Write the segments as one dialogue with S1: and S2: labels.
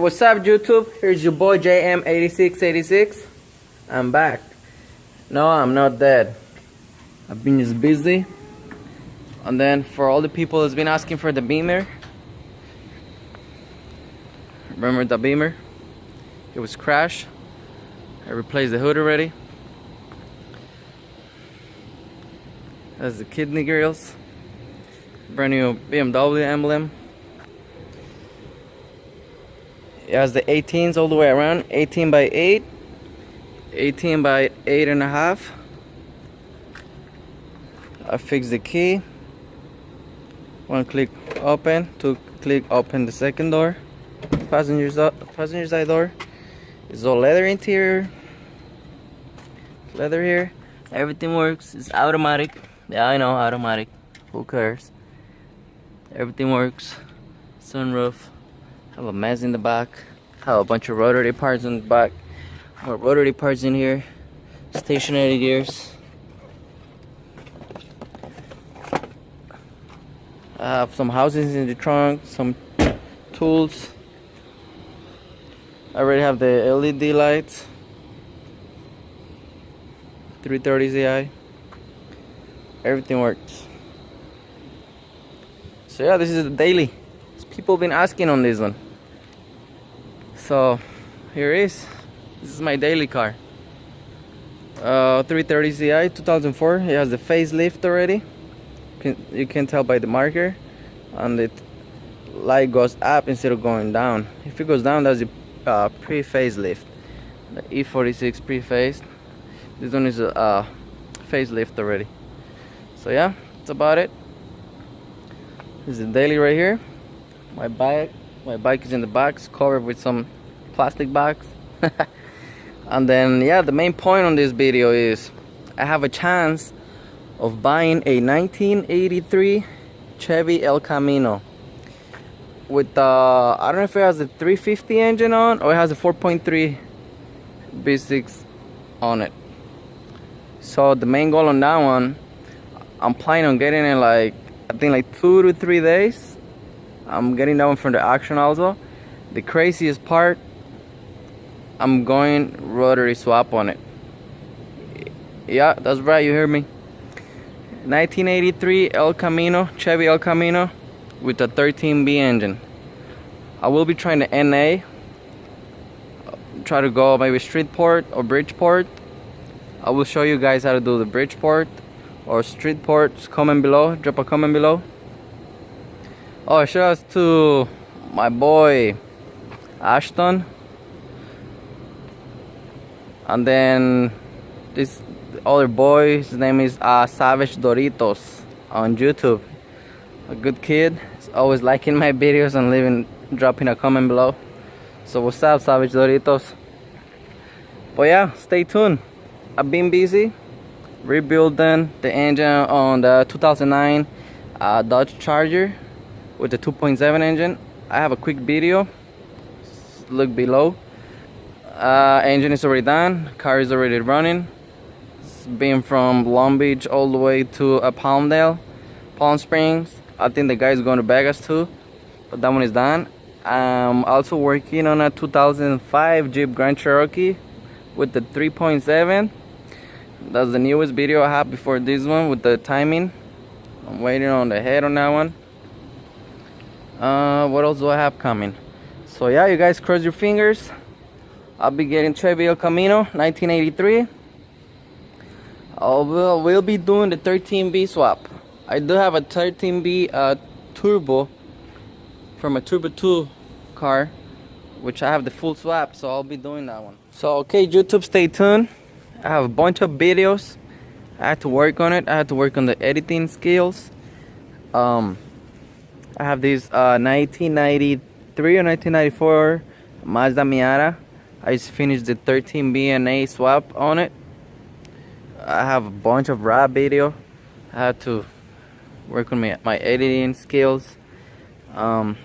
S1: what's up YouTube? Here's your boy JM8686. I'm back. No, I'm not dead. I've been just busy. And then for all the people that's been asking for the Beamer, remember the Beamer? It was crashed. I replaced the hood already. That's the kidney grills. Brand new BMW emblem. It has the 18s all the way around. 18 by 8, 18 by 8.5. I fixed the key. One click open, two click open the second door. Passenger side door. It's all leather interior. Leather here. Everything works. It's automatic. Yeah, I know, automatic. Who cares? Everything works. Sunroof. Have a mess in the back. Have a bunch of rotary parts in the back. More rotary parts in here. Stationary gears. I have some housings in the trunk. Some tools. I already have the LED lights. 330 Zi. Everything works. So yeah, this is the daily. People been asking on this one. So here it is. This is my daily car. 330 Zi 2004. It has the facelift already. You can tell by the marker. And the light goes up instead of going down. If it goes down, that's the pre-facelift. The E46 pre-faced. This one is a facelift already. So yeah, that's about it. This is the daily right here. My bike is in the box, covered with some plastic bags. And then yeah, the main point on this video is I have a chance of buying a 1983 Chevy El Camino with I don't know if it has a 350 engine on or it has a 4.3 V6 on it. So the main goal on that one, I'm planning on getting it like I think like 2 to 3 days. I'm getting that one from the auction also. The craziest part, I'm going rotary swap on it. Yeah, that's right, you heard me. 1983 El Camino, Chevy El Camino with a 13b engine. I will be trying the NA. Try to go maybe Streetport or Bridgeport. I will show you guys how to do the Bridgeport or Streetport. Comment below, drop a comment below. Oh, shout out to my boy Ashton. And then this other boy, his name is Savage Doritos on YouTube. A good kid. He's always liking my videos and dropping a comment below. So what's up, Savage Doritos? But yeah, stay tuned. I've been busy rebuilding the engine on the 2009 Dodge Charger with the 2.7 engine. I have a quick video. Look below. Engine is already done. Car is already running. It's been from Long Beach all the way to Palmdale, Palm Springs. I think the guy is going to Vegas too, but that one is done. I'm also working on a 2005 Jeep Grand Cherokee with the 3.7. That's the newest video I have before this one with the timing. I'm waiting on the head on that one. What else do I have coming? So yeah, you guys cross your fingers. I'll be getting Chevy El Camino 1983. We'll be doing the 13b swap. I do have a 13b turbo from a Turbo 2 car, which I have the full swap, so I'll be doing that one. So okay, YouTube, stay tuned. I have a bunch of videos. I had to work on it. I had to work on the editing skills. I have this 1993 or 1994 Mazda Miata. I just finished the 13B and A swap on it. I have a bunch of raw video. I had to work on my editing skills. So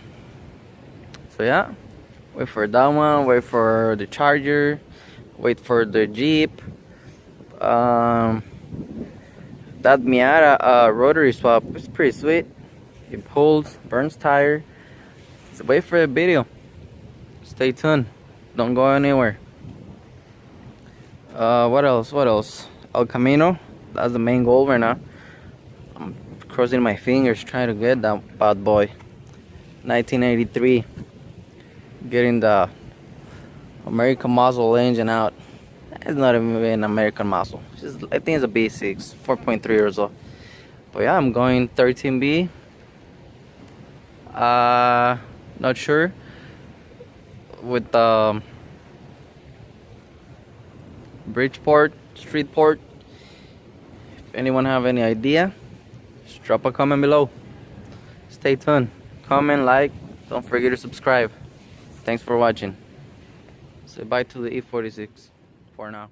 S1: yeah, wait for that one, wait for the Charger, wait for the Jeep. That Miata rotary swap is pretty sweet. It pulls, burns tire. So wait for the video. Stay tuned. Don't go anywhere. What else? El Camino. That's the main goal right now. I'm crossing my fingers trying to get that bad boy. 1983. Getting the American muscle engine out. It's not even an American muscle. I think it's a B6, 4.3 years old. But yeah, I'm going 13B. Not sure with Bridgeport, Streetport. If anyone have any idea, just drop a comment below. Stay tuned. Comment, like, don't forget to subscribe. Thanks for watching. Say bye to the E46 for now.